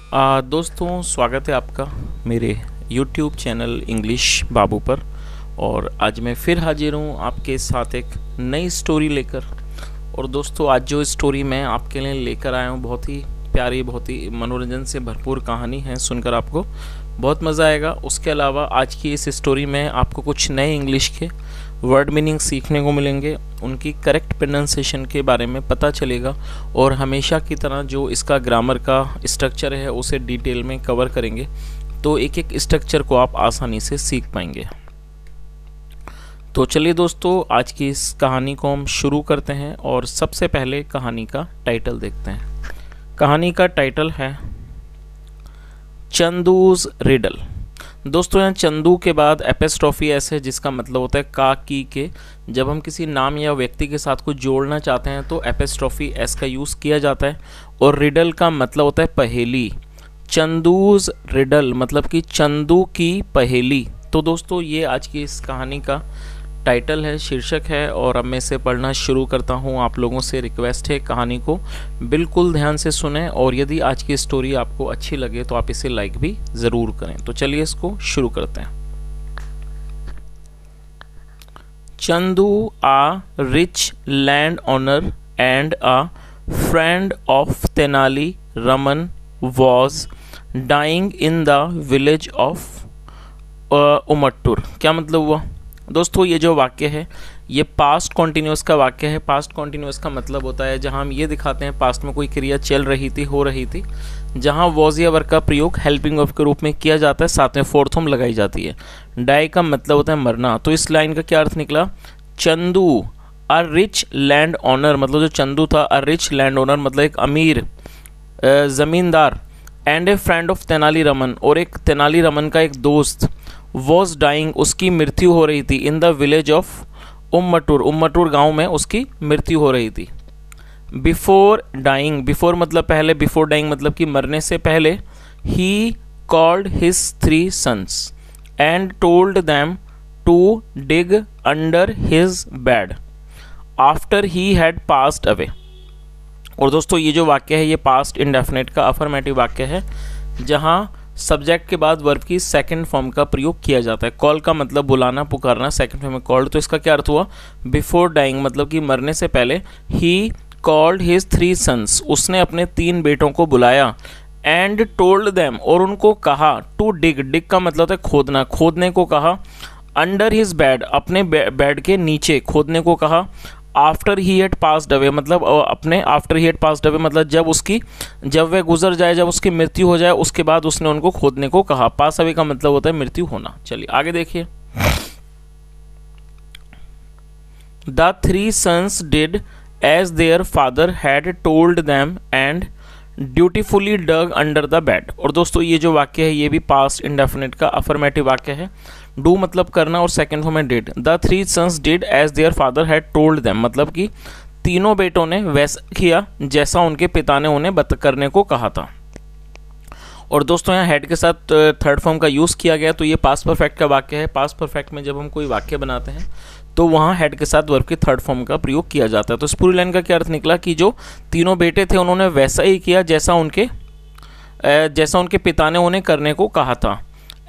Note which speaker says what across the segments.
Speaker 1: दोस्तों स्वागत है आपका मेरे YouTube चैनल इंग्लिश बाबू पर। और आज मैं फिर हाजिर हूँ आपके साथ एक नई स्टोरी लेकर। और दोस्तों आज जो स्टोरी मैं आपके लिए लेकर आया हूँ बहुत ही प्यारी, बहुत ही मनोरंजन से भरपूर कहानी है, सुनकर आपको बहुत मज़ा आएगा। उसके अलावा आज की इस स्टोरी में आपको कुछ नए इंग्लिश के वर्ड मीनिंग सीखने को मिलेंगे, उनकी करेक्ट प्रोनाउंसिएशन के बारे में पता चलेगा और हमेशा की तरह जो इसका ग्रामर का स्ट्रक्चर है उसे डिटेल में कवर करेंगे, तो एक एक स्ट्रक्चर को आप आसानी से सीख पाएंगे। तो चलिए दोस्तों आज की इस कहानी को हम शुरू करते हैं और सबसे पहले कहानी का टाइटल देखते हैं। कहानी का टाइटल है चंदूज रिडल। दोस्तों यहाँ चंदू के बाद एपिस्ट्रॉफी एस है, जिसका मतलब होता है का की के। जब हम किसी नाम या व्यक्ति के साथ कुछ जोड़ना चाहते हैं तो एपिस्ट्रॉफी एस का यूज़ किया जाता है। और रिडल का मतलब होता है पहेली। चंदूज रिडल मतलब कि चंदू की पहेली। तो दोस्तों ये आज की इस कहानी का टाइटल है, शीर्षक है। और अब मैं इसे पढ़ना शुरू करता हूँ। आप लोगों से रिक्वेस्ट है कहानी को बिल्कुल ध्यान से सुनें और यदि आज की स्टोरी आपको अच्छी लगे तो आप इसे लाइक भी ज़रूर करें। तो चलिए इसको शुरू करते हैं। Chandu a rich land owner and a friend of Tenali Raman was dying in the village of Umattur. क्या मतलब हुआ दोस्तों? ये जो वाक्य है ये पास्ट कॉन्टिन्यूस का वाक्य है। पास्ट कॉन्टिन्यूस का मतलब होता है जहां हम ये दिखाते हैं पास्ट में कोई क्रिया चल रही थी, हो रही थी, जहां वॉज या वर्ब का प्रयोग हेल्पिंग वर्ब के रूप में किया जाता है, साथ में फोर्थ फॉर्म लगाई जाती है। डाई का मतलब होता है मरना। तो इस लाइन का क्या अर्थ निकला? Chandu a rich land owner, मतलब जो चंदू था अ रिच लैंड ओनर मतलब एक अमीर जमींदार, and A friend of Tenali Raman और एक तेनाली रमन का एक दोस्त, वॉज डाइंग उसकी मृत्यु हो रही थी, इन द विलेज ऑफ उम्मटूर, उम्मटूर गांव में उसकी मृत्यु हो रही थी। बिफोर डाइंग, बिफोर मतलब पहले, बिफोर डाइंग मतलब कि मरने से पहले, he called his 3 sons and told them to dig under his bed after he had passed away. और दोस्तों ये जो वाक्य है ये पास्ट इंडेफिनिट का अफर्मेटिव वाक्य है, जहां सब्जेक्ट के बाद वर्ब की सेकंड फॉर्म का प्रयोग किया जाता है। कॉल का मतलब बुलाना, पुकारना, सेकंड फॉर्म में कॉल्ड। तो इसका क्या अर्थ हुआ? बिफोर डाइंग मतलब कि मरने से पहले, ही कॉल्ड हिज 3 सन्स उसने अपने 3 बेटों को बुलाया, एंड टोल्ड देम और उनको कहा, टू डिग, डिग का मतलब होता है खोदना, खोदने को कहा, अंडर हिज बेड अपने बेड के नीचे खोदने को कहा, after he had passed away मतलब अपने after he had passed away मतलब जब वह गुजर जाए, जब उसकी मृत्यु हो जाए उसके बाद उसने उनको खोदने को कहा। पास अवे का मतलब होता है मृत्यु होना। चलिए आगे देखिए। The 3 sons did as their father had told them and dutifully dug under the bed. और दोस्तों ये जो वाक्य है ये भी पास्ट इंडेफिनिट का अफर्मेटिव वाक्य है। डू मतलब करना और सेकंड फॉर्म में did. The 3 sons did as their father had told them मतलब कि तीनों बेटों ने वैसा किया जैसा उनके पिता ने उन्हें करने को कहा था। और दोस्तों यहाँ हेड के साथ थर्ड फॉर्म का यूज़ किया गया, तो ये पास्ट परफेक्ट का वाक्य है। पास्ट परफेक्ट में जब हम कोई वाक्य बनाते हैं तो वहाँ हेड के साथ वर्ब की थर्ड फॉर्म का प्रयोग किया जाता है। तो इस पूरी लाइन का क्या अर्थ निकला कि जो तीनों बेटे थे उन्होंने वैसा ही किया जैसा उनके पिता ने उन्हें करने को कहा था।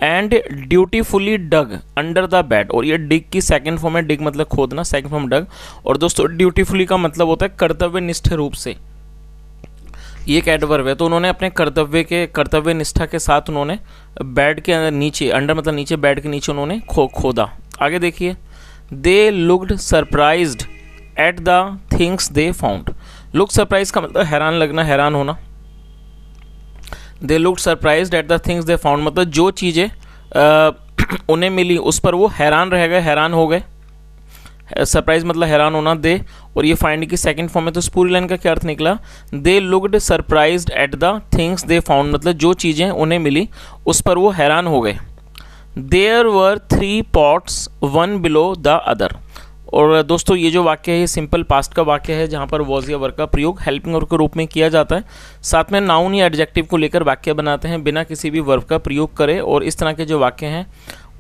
Speaker 1: And dutifully dug under the bed, और ये डिग की सेकंड फॉर्म है, डिग मतलब खोदना, सेकंड फॉर्म डग। और दोस्तों ड्यूटीफुली का मतलब होता है कर्तव्यनिष्ठ रूप से, ये एक एडवर्ब है। तो उन्होंने अपने कर्तव्य निष्ठा के साथ उन्होंने बेड के नीचे, अंडर मतलब नीचे, बेड के नीचे उन्होंने खोदा। आगे देखिए। They looked surprised at the things they found. Look surprise का मतलब हैरान लगना, हैरान होना। They looked surprised at the things they found मतलब जो चीज़ें उन्हें मिली उस पर वो हैरान रह गए, हैरान हो गए। सरप्राइज मतलब हैरान होना, दे, और ये फाइंड की सेकंड फॉर्म है। तो इस पूरी लाइन का क्या अर्थ निकला? They looked surprised at the things they found मतलब जो चीज़ें उन्हें मिली उस पर वो हैरान हो गए। There were 3 pots one below the other. और दोस्तों ये जो वाक्य है ये सिंपल पास्ट का वाक्य है, जहाँ पर वॉज या वर्ब का प्रयोग हेल्पिंग वर्ब के रूप में किया जाता है। साथ में नाउन या एडजेक्टिव को लेकर वाक्य बनाते हैं बिना किसी भी वर्ब का प्रयोग करे। और इस तरह के जो वाक्य हैं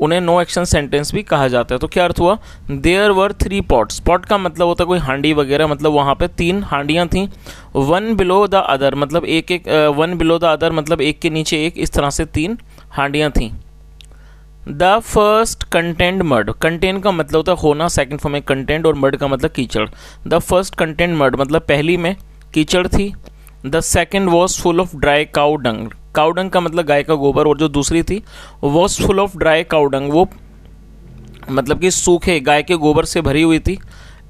Speaker 1: उन्हें नो एक्शन सेंटेंस भी कहा जाता है। तो क्या अर्थ हुआ, देयर वर 3 पॉट्स। पॉट का मतलब होता है कोई हांडी वगैरह, मतलब वहाँ पे 3 हांडियाँ थीं, वन बिलो द अदर मतलब एक एक, वन बिलो द अदर मतलब एक के नीचे एक, इस तरह से 3 हांडियाँ थीं। The first content mud, contain का मतलब होता है होना, सेकंड फॉर्म में कंटेंट, और मड का मतलब कीचड़। द फर्स्ट कंटेंट मड मतलब पहली में कीचड़ थी। The second was full of dry cow dung, cow dung का मतलब गाय का गोबर, और जो दूसरी थी was full of dry cow dung, वो मतलब कि सूखे गाय के गोबर से भरी हुई थी।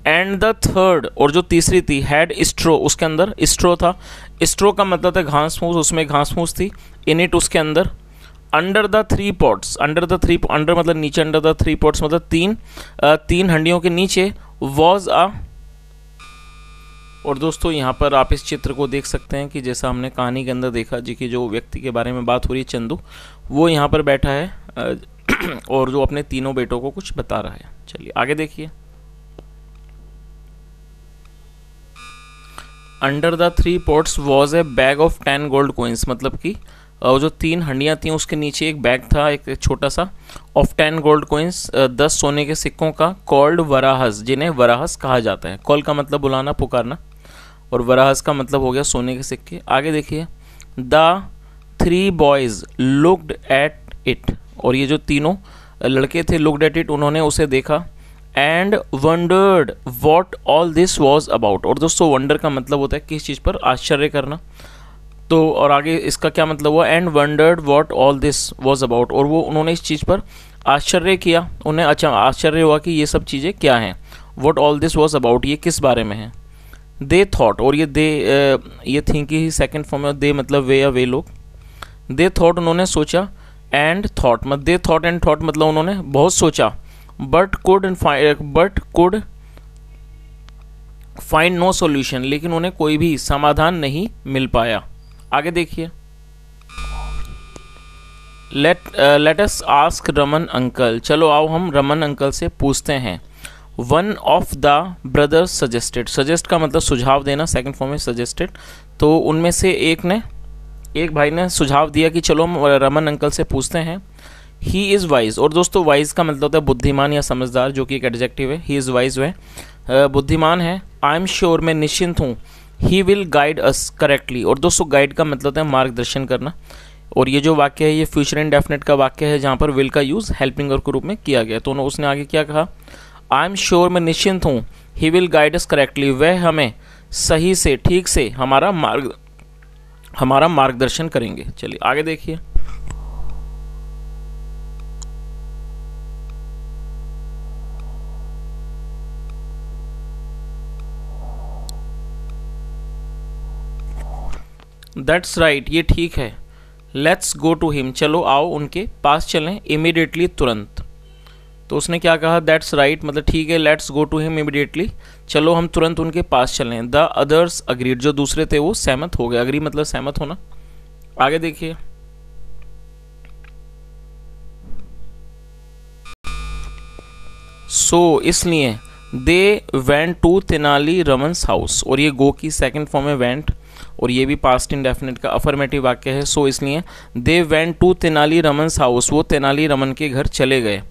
Speaker 1: एंड द थर्ड, और जो तीसरी थी, हैड स्ट्रो, उसके अंदर स्ट्रो था। स्ट्रो का मतलब था घास फूस, उसमें घास फूस थी। इन इट, उसके अंदर। अंडर द 3 पॉट्स, अंडर मतलब नीचे, अंडर द 3 पॉट्स मतलब 3 हंडियों के नीचे वॉज अ, और दोस्तों यहाँ पर आप इस चित्र को देख सकते हैं कि जैसा हमने कहानी के अंदर देखा जी कि जो व्यक्ति के बारे में बात हो रही है चंदू, वो यहाँ पर बैठा है और जो अपने तीनों बेटों को कुछ बता रहा है। चलिए आगे देखिए। Under the 3 pots was a bag of 10 gold coins, मतलब कि जो 3 हंडियाँ थीं उसके नीचे एक बैग था, एक छोटा सा, ऑफ 10 गोल्ड कोइंस, 10 सोने के सिक्कों का, कॉल्ड वराहस, जिन्हें वराहस कहा जाता है। कॉल का मतलब बुलाना, पुकारना, और वराहस का मतलब हो गया सोने के सिक्के। आगे देखिए। The 3 boys looked at it, और ये जो तीनों लड़के थे, लुक्ड एट इट, उन्होंने उसे देखा। And wondered what all this was about, और दोस्तों वंडर का मतलब होता है किस चीज़ पर आश्चर्य करना। तो और आगे इसका क्या मतलब हुआ, and wondered what all this was about, और वो उन्होंने इस चीज़ पर आश्चर्य किया, उन्हें अच्छा आश्चर्य हुआ कि ये सब चीज़ें क्या हैं। What all this was about, ये किस बारे में है। दे थॉट, और ये दे ये थिंक की सेकंड फॉर्म में, दे मतलब वे या वे लोग। दे थॉट, उन्होंने सोचा। एंड थॉट मतलब, दे थॉट एंड थॉट मतलब उन्होंने बहुत सोचा। But could find no solution, लेकिन उन्हें कोई भी समाधान नहीं मिल पाया। आगे देखिए। Let us ask Raman uncle, चलो आओ हम रमन अंकल से पूछते हैं। One of the brothers suggested, suggest का मतलब सुझाव देना, सेकंड फॉर्म में सजेस्टेड। तो उनमें से एक भाई ने सुझाव दिया कि चलो हम रमन अंकल से पूछते हैं। ही इज़ वाइज, और दोस्तों वाइज का मतलब होता है बुद्धिमान या समझदार, जो कि एक एडजेक्टिव है। ही इज़ वाइज, वह बुद्धिमान है। आई एम श्योर, मैं निश्चिंत हूँ। He will guide us correctly, और दोस्तों गाइड का मतलब होता है मार्गदर्शन करना। और ये जो वाक्य है ये फ्यूचर इंडेफिनिट का वाक्य है, जहाँ पर विल का यूज़ हेल्पिंग वर्ब के रूप में किया गया। तो उसने आगे क्या कहा, आई एम श्योर, मैं निश्चिंत हूँ। He will guide us correctly, वह हमें सही से, ठीक से हमारा मार्गदर्शन करेंगे। चलिए आगे देखिए। दैट्स राइट, ये ठीक है। लेट्स गो टू हिम, चलो आओ उनके पास चलें। इमीडिएटली, तुरंत। तो उसने क्या कहा, दैट्स राइट मतलब ठीक है, let's go to him immediately, चलो हम तुरंत उनके पास चलें। द अदर्स अग्रीड, जो दूसरे थे वो सहमत हो गए। अग्री मतलब सहमत होना। आगे देखिए। सो इसलिए they went to Tenali Raman's house, और ये गो की सेकंड फॉर्म में वेंट, और ये भी पास्ट इंडेफिनिट का अफर्मेटिव वाक्य है। सो इसलिए they went to Tenali Raman's house, वो तेनाली रमन के घर चले गए।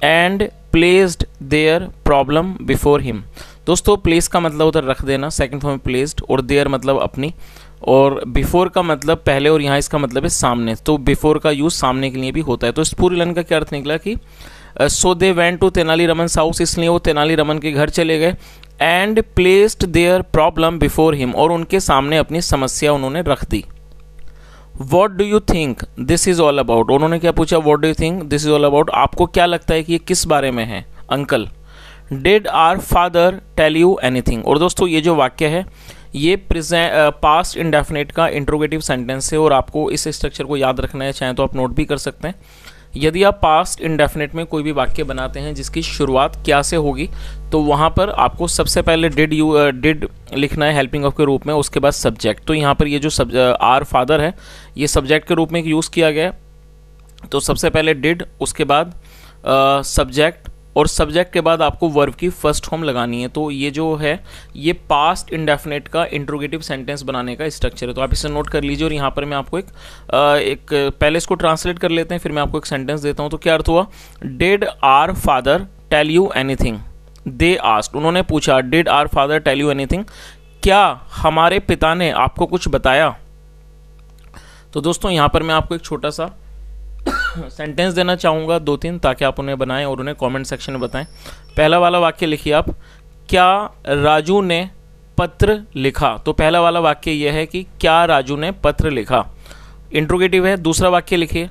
Speaker 1: And placed their problem before him, दोस्तों प्लेस का मतलब होता है रख देना, सेकंड फॉर्म में प्लेस्ड, और देयर मतलब अपनी, और बिफोर का मतलब पहले, और यहाँ इसका मतलब है सामने। तो बिफोर का यूज़ सामने के लिए भी होता है। तो इस पूरी लाइन का क्या अर्थ निकला कि so they went to Tenali Raman's house, इसलिए वो तेनाली रमन के घर चले गए। And placed their problem before him, और उनके सामने अपनी समस्या उन्होंने रख दी। What do you think this is all about, उन्होंने क्या पूछा, what do you think this is all about, आपको क्या लगता है कि ये किस बारे में है uncle. Did our father tell you anything, और दोस्तों ये जो वाक्य है ये पास्ट इंडेफिनिट का इंट्रोगेटिव सेंटेंस है, और आपको इस स्ट्रक्चर को याद रखना है, चाहे तो आप नोट भी कर सकते हैं। यदि आप पास्ट इंडेफिनिट में कोई भी वाक्य बनाते हैं जिसकी शुरुआत क्या से होगी, तो वहाँ पर आपको सबसे पहले डिड लिखना है हेल्पिंग ऑफ के रूप में, उसके बाद सब्जेक्ट। तो यहाँ पर ये जो आर फादर है ये सब्जेक्ट के रूप में यूज़ किया गया है। तो सबसे पहले डिड, उसके बाद सब्जेक्ट, और सब्जेक्ट के बाद आपको वर्ब की फर्स्ट फॉर्म लगानी है। तो ये जो है ये पास्ट इंडेफिनेट का इंट्रोगेटिव सेंटेंस बनाने का स्ट्रक्चर है। तो आप इसे नोट कर लीजिए। और यहाँ पर मैं आपको एक पहले इसको ट्रांसलेट कर लेते हैं, फिर मैं आपको एक सेंटेंस देता हूँ। तो क्या अर्थ हुआ? Did our father tell you anything? They asked, उन्होंने पूछा, did our father tell you anything? क्या हमारे पिता ने आपको कुछ बताया? तो दोस्तों यहाँ पर मैं आपको एक छोटा सा सेंटेंस देना चाहूँगा, 2-3, ताकि आप उन्हें बनाएं और उन्हें कमेंट सेक्शन में बताएं। पहला वाला वाक्य लिखिए आप, क्या राजू ने पत्र लिखा? तो पहला वाला वाक्य यह है कि क्या राजू ने पत्र लिखा, इंट्रोगेटिव है। दूसरा वाक्य लिखिए,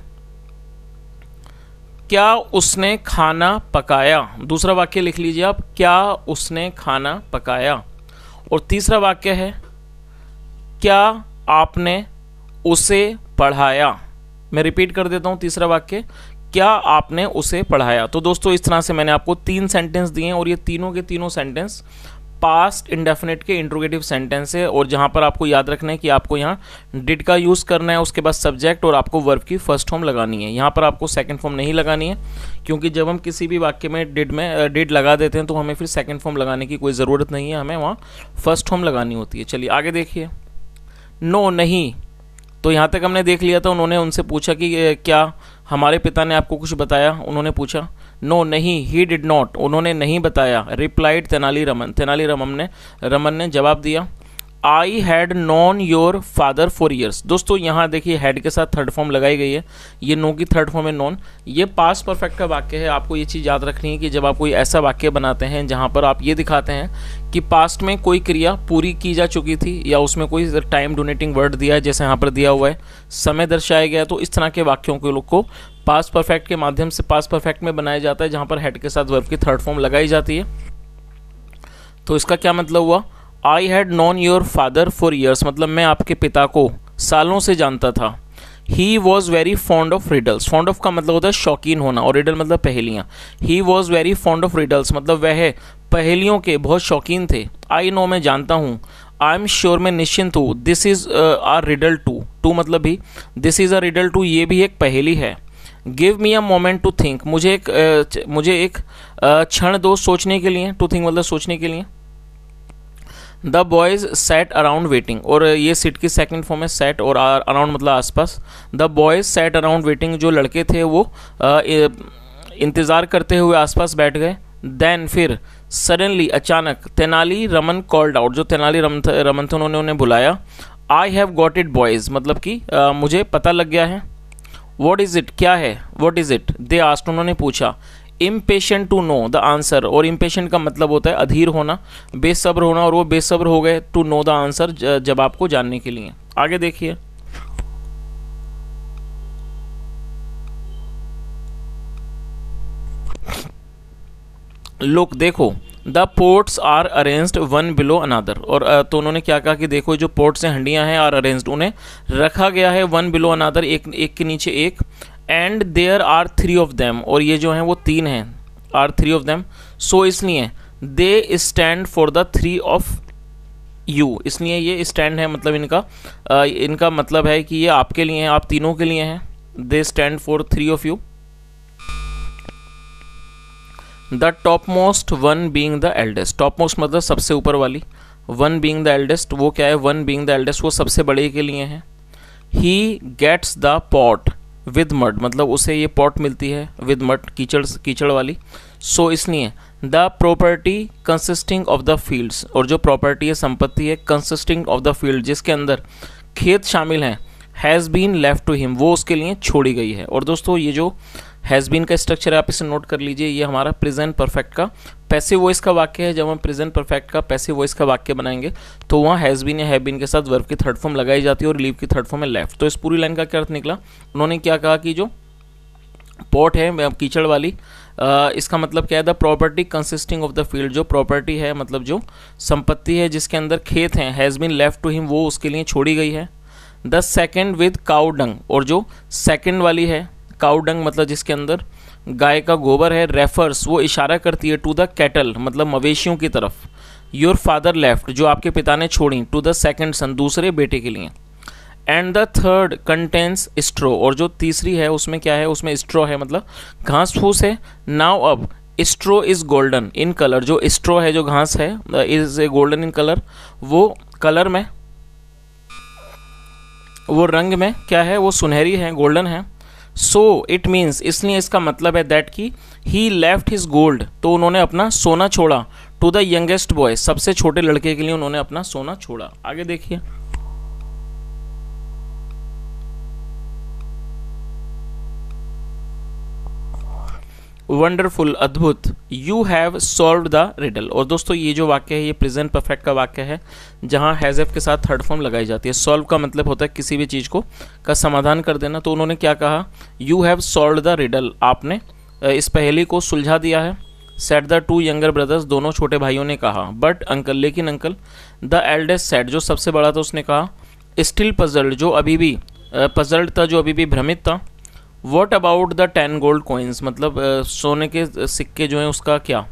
Speaker 1: क्या उसने खाना पकाया? दूसरा वाक्य लिख लीजिए आप, क्या उसने खाना पकाया। और तीसरा वाक्य है, क्या आपने उसे पढ़ाया? मैं रिपीट कर देता हूं, तीसरा वाक्य, क्या आपने उसे पढ़ाया? तो दोस्तों इस तरह से मैंने आपको 3 सेंटेंस दिए हैं और ये तीनों के तीनों सेंटेंस पास्ट इंडेफिनिट के इंट्रोगेटिव सेंटेंस है। और जहां पर आपको याद रखना है कि आपको यहाँ डिड का यूज़ करना है, उसके बाद सब्जेक्ट, और आपको वर्ब की फर्स्ट फॉर्म लगानी है। यहाँ पर आपको सेकंड फॉर्म नहीं लगानी है, क्योंकि जब हम किसी भी वाक्य में डिड लगा देते हैं तो हमें फिर सेकंड फॉर्म लगाने की कोई ज़रूरत नहीं है, हमें वहाँ फर्स्ट फॉर्म लगानी होती है। चलिए आगे देखिए। नो, नहीं। तो यहाँ तक हमने देख लिया था। उन्होंने उनसे पूछा कि क्या हमारे पिता ने आपको कुछ बताया? उन्होंने पूछा। नो, नहीं, ही डिड नॉट, उन्होंने नहीं बताया। रिप्लाइड रमन ने जवाब दिया। I had known your father for years. दोस्तों यहाँ देखिए हैड के साथ थर्ड फॉर्म लगाई गई है, ये नो की थर्ड फॉर्म है नॉन। ये पास्ट परफेक्ट का वाक्य है। आपको ये चीज़ याद रखनी है कि जब आप कोई ऐसा वाक्य बनाते हैं जहाँ पर आप ये दिखाते हैं कि पास्ट में कोई क्रिया पूरी की जा चुकी थी या उसमें कोई टाइम डोनेटिंग वर्ड दिया है, जैसे यहाँ पर दिया हुआ है, समय दर्शाया गया है, तो इस तरह के वाक्यों के लोग को पास्ट परफेक्ट के माध्यम से पास्ट परफेक्ट में बनाया जाता है, जहाँ पर हेड के साथ वर्ब की थर्ड फॉर्म लगाई जाती है। तो इसका क्या मतलब हुआ? I had known your father for years, मतलब मैं आपके पिता को सालों से जानता था। He was very fond of riddles, fond of का मतलब होता है शौकीन होना, और रिडल मतलब पहेलियाँ। He was very fond of riddles मतलब वह पहेलियों के बहुत शौकीन थे। आई नो, मैं जानता हूँ। आई एम श्योर, मैं निश्चिंत हूँ। This is a riddle to मतलब भी, this is a riddle to, ये भी एक पहेली है। Give me a moment to think, मुझे एक क्षण दो सोचने के लिए। टू थिंक मतलब सोचने के लिए। The boys sat around waiting, और ये सिट की सेकंड फॉर्म है सैट, और अराउंड मतलब आसपास। The boys sat around waiting, जो लड़के थे वो इंतज़ार करते हुए आसपास बैठ गए। देन फिर सडनली अचानक, तेनाली रमन कॉल्ड आउट, जो तेनाली रमन थे उन्होंने उन्हें बुलाया। I have got it boys मतलब कि मुझे पता लग गया है। व्हाट इज़ इट, क्या है? What is it, they asked, उन्होंने पूछा। Impatient to know the answer, और इम्पेशेंट का मतलब होता है अधीर होना, बेसब्र होना, और वो बेसब्र हो गए टू नो द आंसर, जवाब को जानने के लिए। आगे देखिए। लुक, देखो। The pots are arranged one below another, और तो उन्होंने क्या कहा कि देखो जो पोट्स हैं, हंडियां हैं, आर अरेंज्ड, उन्हें रखा गया है वन बिलो अनदर, एक के नीचे एक। And there are 3 of them, और ये जो हैं वो 3 हैं, आर 3 ऑफ देम। सो इसलिए they stand for the 3 of you, इसलिए ये स्टैंड है मतलब इनका मतलब है कि ये आपके लिए हैं, आप तीनों के लिए हैं। दे stand for 3 of you. The top most one being the eldest, top most मतलब सबसे ऊपर वाली, वन बींग द एल्डेस्ट वो क्या है? वन बींग द एल्डेस्ट वो सबसे बड़े के लिए है। He gets the pot with mud मतलब उसे ये पॉट मिलती है विद मड, कीचड़ वाली। सो इसलिए the property consisting of the fields, और जो प्रॉपर्टी है, संपत्ति है, कंसिस्टिंग ऑफ द फील्ड जिसके अंदर खेत शामिल हैं, has been left to him वो उसके लिए छोड़ी गई है। और दोस्तों ये जो हैज़ बीन का स्ट्रक्चर है आप इसे नोट कर लीजिए, ये हमारा प्रेजेंट परफेक्ट का पैसिव वॉइस का वाक्य है। जब हम प्रेजेंट परफेक्ट का पैसिव वॉइस का वाक्य बनाएंगे तो वहाँ हैज़ बीन या हैव बीन के साथ वर्ब की थर्ड फॉर्म लगाई जाती है और लीव की थर्ड फॉर्म है लेफ्ट। तो इस पूरी लाइन का क्या अर्थ निकला? उन्होंने क्या कहा कि जो पॉट है कीचड़ वाली, इसका मतलब क्या है? The property consisting of the field, जो प्रॉपर्टी है मतलब जो संपत्ति है जिसके अंदर खेत हैं, has been left to him वो उसके लिए छोड़ी गई है। The second with cow dung, और जो सेकेंड वाली है काउ डंग मतलब जिसके अंदर गाय का गोबर है, रेफर्स वो इशारा करती है टू द कैटल मतलब मवेशियों की तरफ। योर फादर लेफ्ट जो आपके पिता ने छोड़ी, टू द सेकेंड सन दूसरे बेटे के लिए। एंड द थर्ड कंटेंस स्ट्रो, और जो तीसरी है उसमें क्या है? उसमें स्ट्रो है मतलब घास फूस है। नाउ अब स्ट्रो इज गोल्डन इन कलर, जो स्ट्रो है जो घास है is a golden in colour, वो कलर में, वो रंग में क्या है, वो सुनहरी है, गोल्डन है। सो इट मीन्स, इसलिए इसका मतलब है दैट कि ही लेफ्ट हिज गोल्ड, तो उन्होंने अपना सोना छोड़ा, टू द यंगेस्ट बॉय, सबसे छोटे लड़के के लिए उन्होंने अपना सोना छोड़ा। आगे देखिए, वंडरफुल, अद्भुत, you have solve the riddle. और दोस्तों ये जो वाक्य है ये प्रेजेंट परफेक्ट का वाक्य है, जहां हैज एफ के साथ थर्ड फॉर्म लगाई जाती है। सॉल्व का मतलब होता है किसी भी चीज़ को का समाधान कर देना। तो उन्होंने क्या कहा, you have solve the riddle, आपने इस पहेली को सुलझा दिया है। Set the two younger brothers, दोनों छोटे भाइयों ने कहा। बट अंकल, लेकिन अंकल। द एल्डेस्ट सेट, जो सबसे बड़ा था उसने कहा। स्टिल पजल्ड, जो अभी भी पजल्ड था, जो अभी भी भ्रमित था। What about the 10 gold coins, मतलब सोने के सिक्के जो हैं उसका क्या।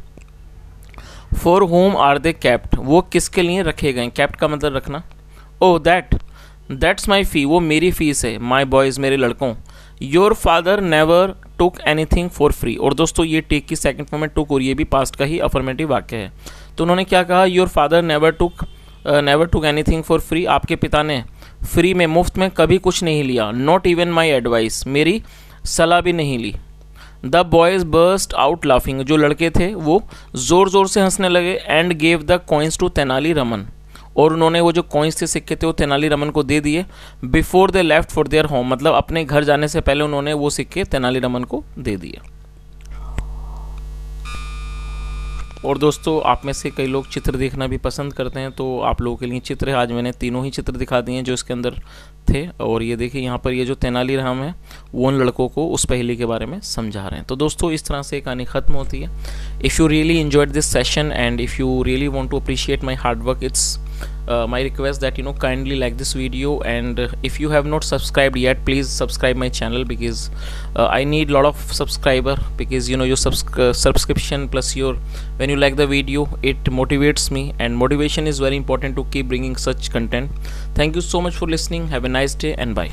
Speaker 1: For whom are they kept, वो किसके लिए रखे गए, कैप्ट का मतलब रखना। ओह दैट्स माई फी, वो मेरी फीस है। माई बॉयज़, मेरे लड़कों। Your father never took anything for free, और दोस्तों ये टेक की सेकंड फॉर्म में टुक, और ये भी पास्ट का ही अफर्मेटिव वाक्य है। तो उन्होंने क्या कहा, your father never took anything for free, आपके पिता ने फ्री में, मुफ्त में कभी कुछ नहीं लिया। नॉट इवन माई एडवाइस, मेरी सलाह भी नहीं ली। The boys burst out laughing, जो लड़के थे वो ज़ोर ज़ोर से हंसने लगे। And gave the coins to Tenali Raman, और उन्होंने वो जो कॉइन्स थे, सिक्के थे, वो तेनाली रमन को दे दिए। Before they left for their home, मतलब अपने घर जाने से पहले उन्होंने वो सिक्के तेनाली रमन को दे दिए। और दोस्तों आप में से कई लोग चित्र देखना भी पसंद करते हैं, तो आप लोगों के लिए चित्र है। आज मैंने तीनों ही चित्र दिखा दिए हैं जो इसके अंदर थे। और ये देखिए यहाँ पर ये जो तेनालीराम है वो उन लड़कों को उस पहेली के बारे में समझा रहे हैं। तो दोस्तों इस तरह से कहानी ख़त्म होती है। If you really enjoyed this session and if you really want to appreciate my hard work, it's my request that kindly like this video, and if you have not subscribed yet, please subscribe my channel, because I need lot of subscriber, because your subscription plus when you like the video, it motivates me, and motivation is very important to keep bringing such content. Thank you so much for listening. Have a nice day and bye.